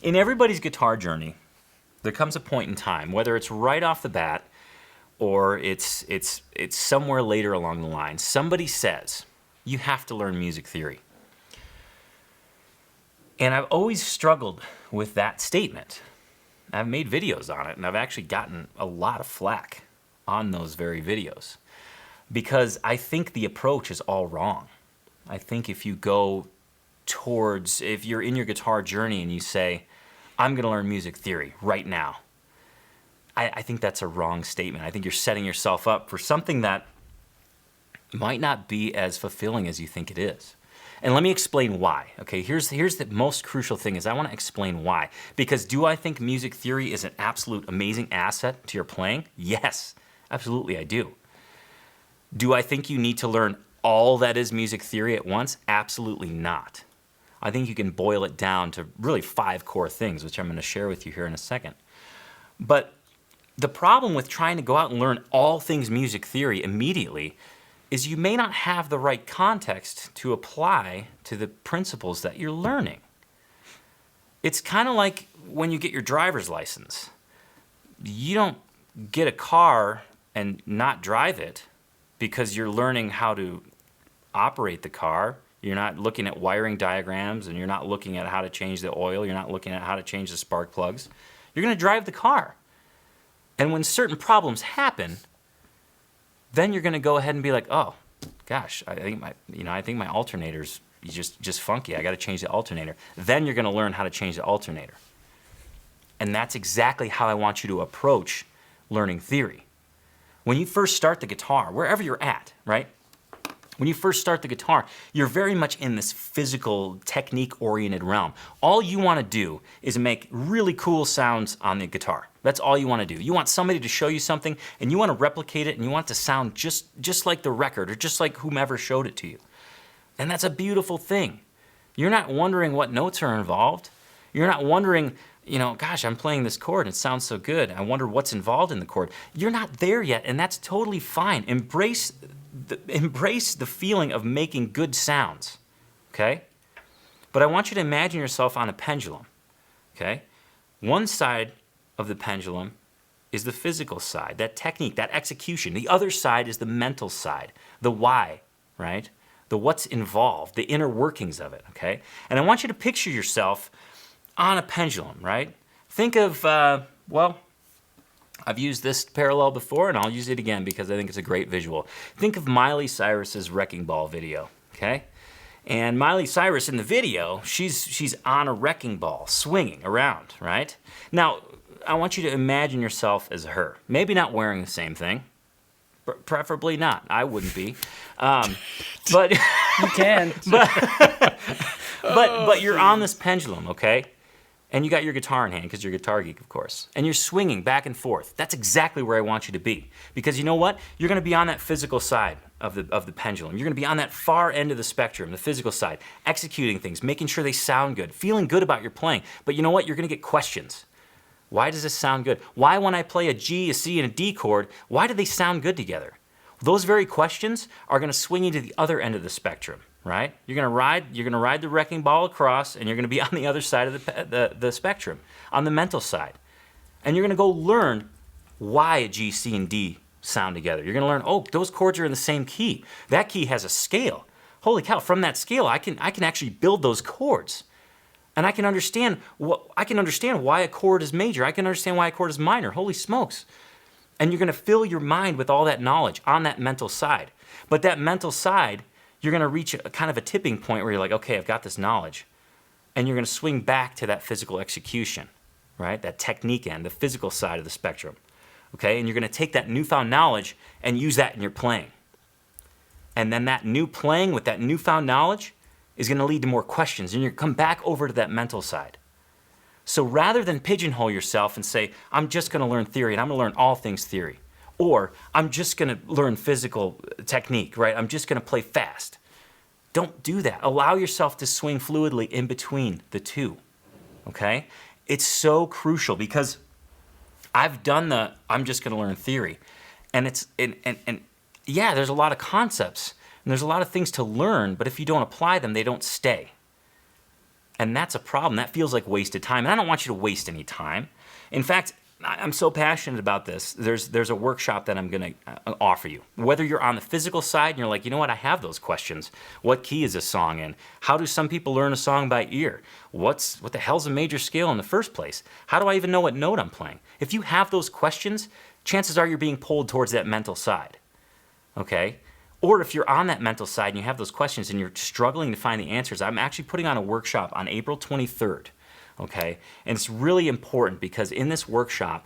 In everybody's guitar journey, there comes a point in time, whether it's right off the bat or it's somewhere later along the line, somebody says, you have to learn music theory. And I've always struggled with that statement. I've made videos on it, and I've actually gotten a lot of flack on those very videos because I think the approach is all wrong. I think if you go towards, if you're in your guitar journey and you say, I'm going to learn music theory right now, I think that's a wrong statement. I think you're setting yourself up for something that might not be as fulfilling as you think it is. And let me explain why. Okay, here's the most crucial thing is I want to explain why. Because do I think music theory is an absolute amazing asset to your playing? Yes, absolutely I do. Do I think you need to learn all that is music theory at once? Absolutely not. I think you can boil it down to really 5 core things, which I'm going to share with you here in a second. But the problem with trying to go out and learn all things music theory immediately is you may not have the right context to apply to the principles that you're learning. It's kind of like when you get your driver's license. You don't get a car and not drive it because you're learning how to operate the car. You're not looking at wiring diagrams, and you're not looking at how to change the oil. You're not looking at how to change the spark plugs. You're going to drive the car. And when certain problems happen, then you're going to go ahead and be like, oh, gosh, I think my alternator's just funky. I got to change the alternator. Then you're going to learn how to change the alternator. And that's exactly how I want you to approach learning theory. When you first start the guitar, wherever you're at, right? When you first start the guitar, you're very much in this physical, technique-oriented realm. All you want to do is make really cool sounds on the guitar. That's all you want to do. You want somebody to show you something, and you want to replicate it, and you want it to sound just like the record, or just like whomever showed it to you. And that's a beautiful thing. You're not wondering what notes are involved. You're not wondering, gosh, I'm playing this chord, and it sounds so good. I wonder what's involved in the chord. You're not there yet, and that's totally fine. Embrace the feeling of making good sounds, okay? But I want you to imagine yourself on a pendulum, okay? One side of the pendulum is the physical side, that technique, that execution. The other side is the mental side, the why, right? The what's involved, the inner workings of it, okay? And I want you to picture yourself on a pendulum, right? Think of, I've used this parallel before, and I'll use it again because I think it's a great visual. Think of Miley Cyrus's Wrecking Ball video, okay? And Miley Cyrus in the video, she's on a wrecking ball, swinging around, right? Now, I want you to imagine yourself as her. Maybe not wearing the same thing. Preferably not. I wouldn't be. But you can. But you're on this pendulum, okay? And you got your guitar in hand, because you're a guitar geek, of course. And you're swinging back and forth. That's exactly where I want you to be. Because you know what? You're going to be on that physical side of the pendulum. You're going to be on that far end of the spectrum, the physical side, executing things, making sure they sound good, feeling good about your playing. But you know what? You're going to get questions. Why does this sound good? Why, when I play a G, a C, and a D chord, why do they sound good together? Those very questions are going to swing you to the other end of the spectrum. Right? You're gonna ride the wrecking ball across, and you're gonna be on the other side of the spectrum, on the mental side. And you're gonna go learn why a G, C, and D sound together. You're gonna learn, oh, those chords are in the same key. That key has a scale. Holy cow, from that scale, I can actually build those chords. And I can understand why a chord is major. I can understand why a chord is minor. Holy smokes. And you're gonna fill your mind with all that knowledge on that mental side. But that mental side, you're going to reach a kind of a tipping point where you're like, okay, I've got this knowledge. And you're going to swing back to that physical execution, right? That technique end, the physical side of the spectrum, okay? And you're going to take that newfound knowledge and use that in your playing. And then that new playing with that newfound knowledge is going to lead to more questions, and you're going to come back over to that mental side. So rather than pigeonhole yourself and say, I'm just going to learn theory, and I'm going to learn all things theory, or I'm just going to learn physical technique, right? I'm just going to play fast. Don't do that. Allow yourself to swing fluidly in between the two, okay? It's so crucial because I've done I'm just going to learn theory. And yeah, there's a lot of concepts and there's a lot of things to learn, but if you don't apply them, they don't stay. And that's a problem. That feels like wasted time. And I don't want you to waste any time. In fact, I'm so passionate about this. There's a workshop that I'm going to offer you. Whether you're on the physical side and you're like, you know what, I have those questions. What key is a song in? How do some people learn a song by ear? What the hell's a major scale in the first place? How do I even know what note I'm playing? If you have those questions, chances are you're being pulled towards that mental side. Okay? Or if you're on that mental side and you have those questions and you're struggling to find the answers, I'm actually putting on a workshop on April 23rd. Okay, and it's really important because in this workshop,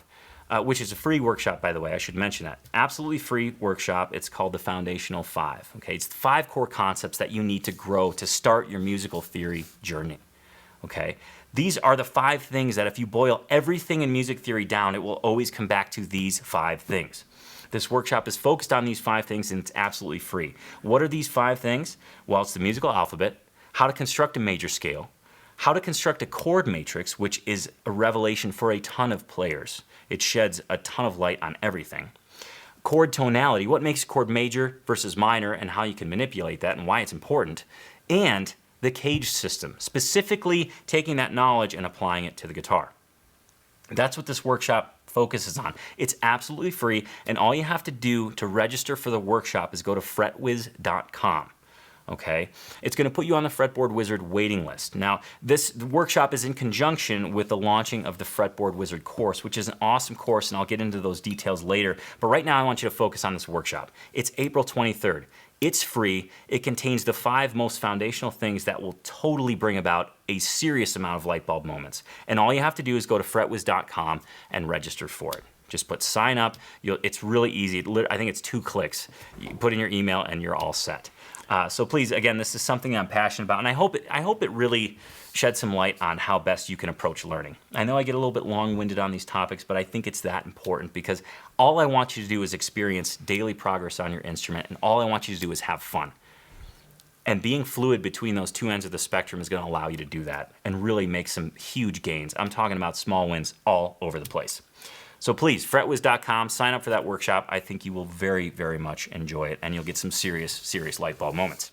which is a free workshop, by the way, I should mention that. Absolutely free workshop. It's called the Foundational 5. Okay, it's 5 core concepts that you need to grow to start your musical theory journey. Okay, these are the 5 things that if you boil everything in music theory down, it will always come back to these 5 things. This workshop is focused on these 5 things and it's absolutely free. What are these 5 things? Well, it's the musical alphabet, how to construct a major scale, how to construct a chord matrix, which is a revelation for a ton of players. It sheds a ton of light on everything. Chord tonality, what makes a chord major versus minor and how you can manipulate that and why it's important. And the cage system, specifically taking that knowledge and applying it to the guitar. That's what this workshop focuses on. It's absolutely free, and all you have to do to register for the workshop is go to fretwiz.com. Okay, it's going to put you on the Fretboard Wizard waiting list. Now, this workshop is in conjunction with the launching of the Fretboard Wizard course, which is an awesome course, and I'll get into those details later. But right now, I want you to focus on this workshop. It's April 23rd. It's free. It contains the 5 most foundational things that will totally bring about a serious amount of light bulb moments. And all you have to do is go to fretwiz.com and register for it. Just put sign up. It's really easy. I think it's 2 clicks. You put in your email and you're all set. So please, again, this is something I'm passionate about, and I hope it really sheds some light on how best you can approach learning. I know I get a little bit long-winded on these topics, but I think it's that important because all I want you to do is experience daily progress on your instrument, and all I want you to do is have fun. And being fluid between those 2 ends of the spectrum is going to allow you to do that and really make some huge gains. I'm talking about small wins all over the place. So please, fretwiz.com, sign up for that workshop. I think you will very, very much enjoy it, and you'll get some serious, serious light bulb moments.